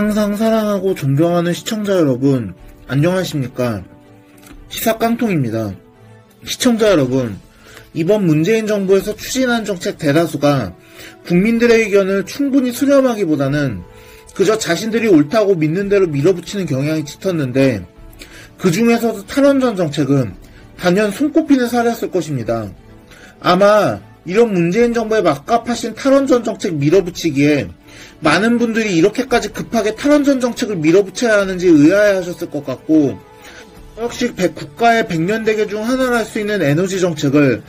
항상 사랑하고 존경하는 시청자 여러분, 안녕하십니까? 시사깡통입니다. 시청자 여러분, 이번 문재인 정부에서 추진한 정책 대다수가 국민들의 의견을 충분히 수렴하기보다는 그저 자신들이 옳다고 믿는 대로 밀어붙이는 경향이 짙었는데, 그 중에서도 탈원전 정책은 단연 손꼽히는 사례였을 것입니다. 아마 이런 문재인 정부의 막갑하신 탈원전 정책 밀어붙이기에 많은 분들이 이렇게까지 급하게 탈원전 정책을 밀어붙여야 하는지 의아해하셨을 것 같고, 역시 국가의 100년대계 중 하나를 할 수 있는 에너지 정책을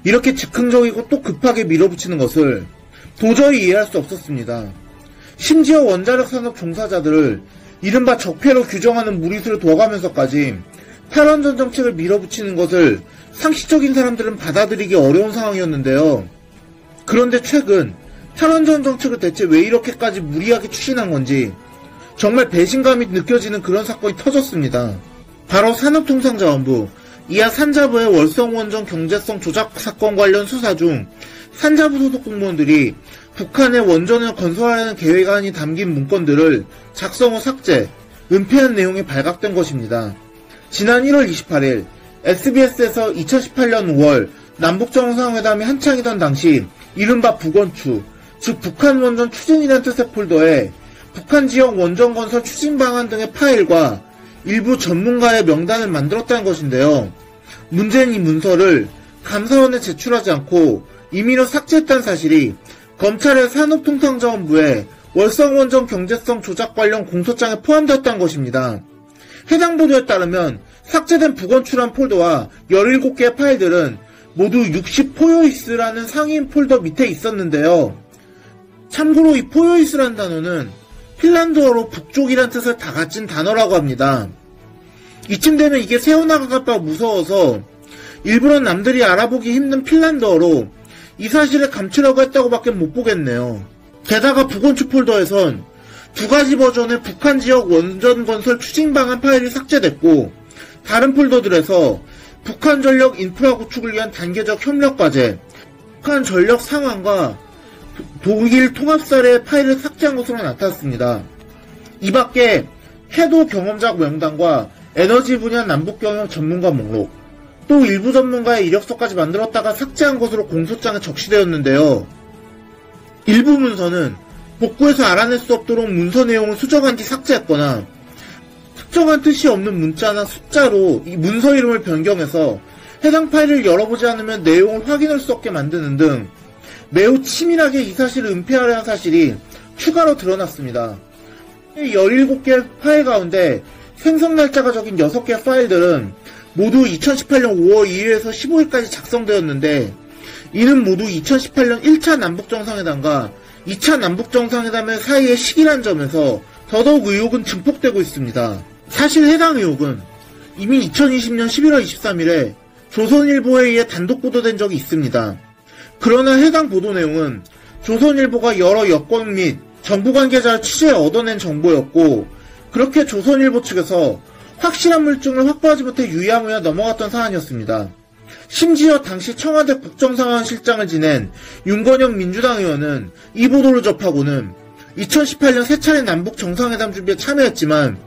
이렇게 즉흥적이고 또 급하게 밀어붙이는 것을 도저히 이해할 수 없었습니다. 심지어 원자력 산업 종사자들을 이른바 적폐로 규정하는 무리수를 둬가면서까지 탈원전 정책을 밀어붙이는 것을 상식적인 사람들은 받아들이기 어려운 상황이었는데요. 그런데 최근 탈원전 정책을 대체 왜 이렇게까지 무리하게 추진한 건지 정말 배신감이 느껴지는 그런 사건이 터졌습니다. 바로 산업통상자원부, 이하 산자부의 월성원전 경제성 조작 사건 관련 수사 중 산자부 소속 공무원들이 북한의 원전을 건설하려는 계획안이 담긴 문건들을 작성 후 삭제, 은폐한 내용이 발각된 것입니다. 지난 1월 28일 SBS에서 2018년 5월 남북정상회담이 한창이던 당시 이른바 북원추, 즉 북한 원전 추진이라는 뜻의 폴더에 북한 지역 원전 건설 추진 방안 등의 파일과 일부 전문가의 명단을 만들었다는 것인데요. 문제는 이 문서를 감사원에 제출하지 않고 임의로 삭제했다는 사실이 검찰의 산업통상자원부의 월성원전 경제성 조작 관련 공소장에 포함되었다는 것입니다. 해당 보도에 따르면 삭제된 북원추란 폴더와 17개의 파일들은 모두 60포요이스라는 상위인 폴더 밑에 있었는데요. 참고로 이 포요이스라는 단어는 핀란드어로 북쪽이란 뜻을 다 갖춘 단어라고 합니다. 이쯤 되면 이게 새어나갈까 무서워서 일부러 남들이 알아보기 힘든 핀란드어로 이 사실을 감추려고 했다고 밖에 못 보겠네요. 게다가 북원추 폴더에선 두 가지 버전의 북한 지역 원전 건설 추진 방안 파일이 삭제됐고, 다른 폴더들에서 북한 전력 인프라 구축을 위한 단계적 협력 과제, 북한 전력 상황과 독일 통합 사례의 파일을 삭제한 것으로 나타났습니다. 이 밖에 해도 경험자 명단과 에너지 분야 남북 경영 전문가 목록, 또 일부 전문가의 이력서까지 만들었다가 삭제한 것으로 공소장에 적시되었는데요. 일부 문서는 복구해서 알아낼 수 없도록 문서 내용을 수정한 뒤 삭제했거나, 특정한 뜻이 없는 문자나 숫자로 이 문서 이름을 변경해서 해당 파일을 열어보지 않으면 내용을 확인할 수 없게 만드는 등 매우 치밀하게 이 사실을 은폐하려는 사실이 추가로 드러났습니다. 17개의 파일 가운데 생성 날짜가 적인 6개의 파일들은 모두 2018년 5월 2일에서 15일까지 작성되었는데, 이는 모두 2018년 1차 남북정상회담과 2차 남북정상회담의 사이의 시기란 점에서 더더욱 의혹은 증폭되고 있습니다. 사실 해당 의혹은 이미 2020년 11월 23일에 조선일보에 의해 단독 보도된 적이 있습니다. 그러나 해당 보도 내용은 조선일보가 여러 여권 및 정부 관계자를 취재해 얻어낸 정보였고, 그렇게 조선일보 측에서 확실한 물증을 확보하지 못해 유야무야 넘어갔던 사안이었습니다. 심지어 당시 청와대 국정상황실장을 지낸 윤건영 민주당 의원은 이 보도를 접하고는 2018년 세 차례 남북 정상회담 준비에 참여했지만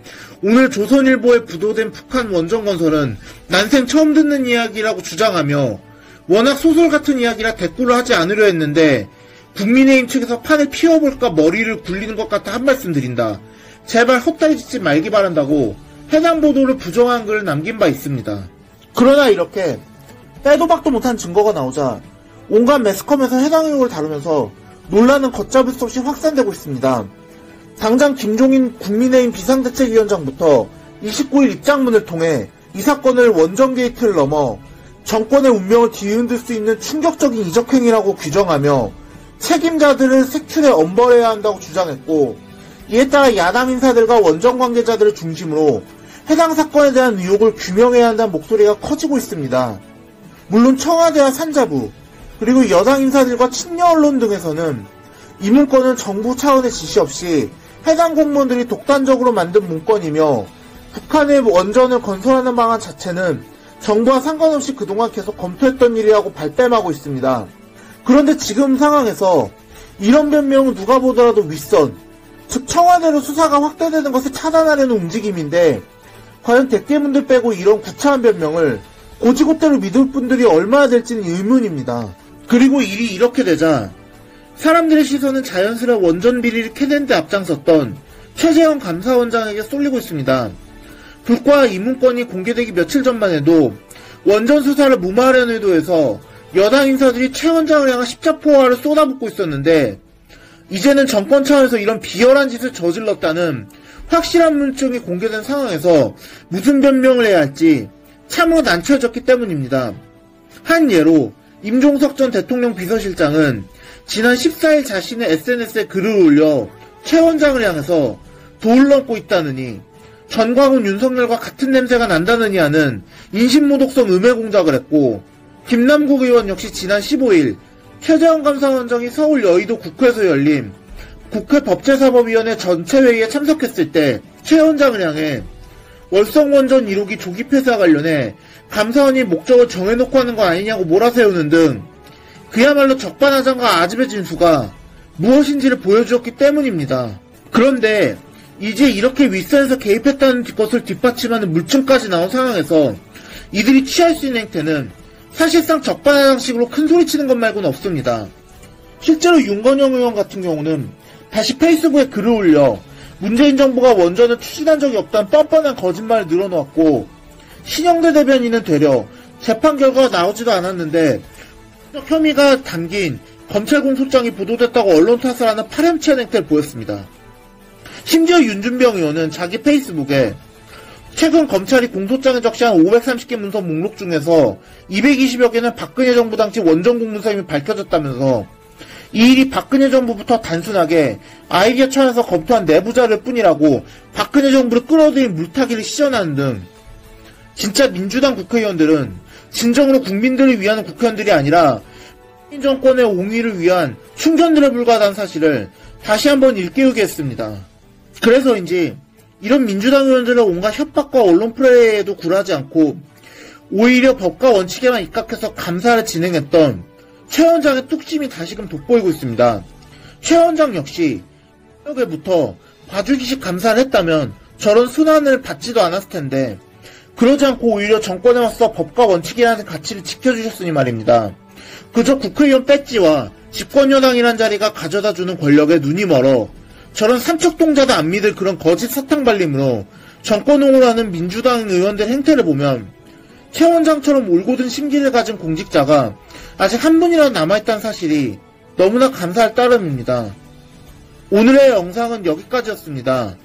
오늘 조선일보에 부도된 북한 원전 건설은 난생 처음 듣는 이야기라고 주장하며, 워낙 소설 같은 이야기라 대꾸를 하지 않으려 했는데 국민의힘 측에서 판을 피워볼까 머리를 굴리는 것 같아 한 말씀 드린다. 제발 헛다리 짓지 말기 바란다고 해당 보도를 부정한 글을 남긴 바 있습니다. 그러나 이렇게 빼도 박도 못한 증거가 나오자 온갖 매스컴에서 해당 의혹을 다루면서 논란은 걷잡을 수 없이 확산되고 있습니다. 당장 김종인 국민의힘 비상대책위원장부터 29일 입장문을 통해 이 사건을 원전 게이트를 넘어 정권의 운명을 뒤흔들 수 있는 충격적인 이적행위라고 규정하며 책임자들을 색출해 엄벌해야 한다고 주장했고, 이에 따라 야당 인사들과 원전 관계자들을 중심으로 해당 사건에 대한 의혹을 규명해야 한다는 목소리가 커지고 있습니다. 물론 청와대와 산자부, 그리고 여당 인사들과 친여 언론 등에서는 이 문건은 정부 차원의 지시 없이 해당 공무원들이 독단적으로 만든 문건이며 북한의 원전을 건설하는 방안 자체는 정부와 상관없이 그동안 계속 검토했던 일이라고 발뺌하고 있습니다. 그런데 지금 상황에서 이런 변명은 누가 보더라도 윗선, 즉 청와대로 수사가 확대되는 것을 차단하려는 움직임인데 과연 대깨문들 빼고 이런 구차한 변명을 고지고대로 믿을 분들이 얼마나 될지는 의문입니다. 그리고 일이 이렇게 되자 사람들의 시선은 자연스레 원전 비리를 캐낸 데 앞장섰던 최재형 감사원장에게 쏠리고 있습니다. 불과 이 문건이 공개되기 며칠 전만 해도 원전 수사를 무마하려는 의도에서 여당 인사들이 최 원장을 향한 십자포화를 쏟아붓고 있었는데 이제는 정권 차원에서 이런 비열한 짓을 저질렀다는 확실한 문증이 공개된 상황에서 무슨 변명을 해야 할지 참으로 난처해졌기 때문입니다. 한 예로 임종석 전 대통령 비서실장은 지난 14일 자신의 SNS에 글을 올려 최 원장을 향해서 돌을 넘고 있다느니 전광훈 윤석열과 같은 냄새가 난다느니 하는 인신모독성 음해 공작을 했고 김남국 의원 역시 지난 15일 최재형 감사원장이 서울 여의도 국회에서 열린 국회 법제사법위원회 전체회의에 참석했을 때 최 원장을 향해 월성원전 1호기 조기 폐쇄와 관련해 감사원이 목적을 정해놓고 하는 거 아니냐고 몰아세우는 등 그야말로 적반하장과 아집의 진수가 무엇인지를 보여주었기 때문입니다. 그런데 이제 이렇게 윗선에서 개입했다는 것을 뒷받침하는 물증까지 나온 상황에서 이들이 취할 수 있는 행태는 사실상 적반하장식으로 큰 소리치는 것 말고는 없습니다. 실제로 윤건영 의원 같은 경우는 다시 페이스북에 글을 올려 문재인 정부가 원전을 추진한 적이 없다는 뻔뻔한 거짓말을 늘어놓았고 신영대 대변인은 되려 재판 결과가 나오지도 않았는데 혐의가 담긴 검찰 공소장이 보도됐다고 언론 탓을 하는 파렴치한 행태를 보였습니다. 심지어 윤준병 의원은 자기 페이스북에 최근 검찰이 공소장에 적시한 530개 문서 목록 중에서 220여 개는 박근혜 정부 당시 원전 공문서임이 밝혀졌다면서 이 일이 박근혜 정부부터 단순하게 아이디어 차원에서 검토한 내부 자료일 뿐이라고 박근혜 정부를 끌어들인 물타기를 시전하는 등 진짜 민주당 국회의원들은 진정으로 국민들을 위한 국회의원들이 아니라 문재인 정권의 옹위를 위한 충견들에 불과하다는 사실을 다시 한번 일깨우게 했습니다. 그래서인지 이런 민주당 의원들의 온갖 협박과 언론 플레이에도 굴하지 않고 오히려 법과 원칙에만 입각해서 감사를 진행했던 최 원장의 뚝심이 다시금 돋보이고 있습니다. 최 원장 역시 새벽에부터 봐주기식 감사를 했다면 저런 순환을 받지도 않았을 텐데 그러지 않고 오히려 정권에 맞서 법과 원칙이라는 가치를 지켜주셨으니 말입니다. 그저 국회의원 배지와 집권여당이란 자리가 가져다주는 권력에 눈이 멀어 저런 삼척동자도 안 믿을 그런 거짓 사탕 발림으로 정권 옹호하는 민주당 의원들 행태를 보면 최 원장처럼 올곧은 심기를 가진 공직자가 아직 한 분이라도 남아있다는 사실이 너무나 감사할 따름입니다. 오늘의 영상은 여기까지였습니다.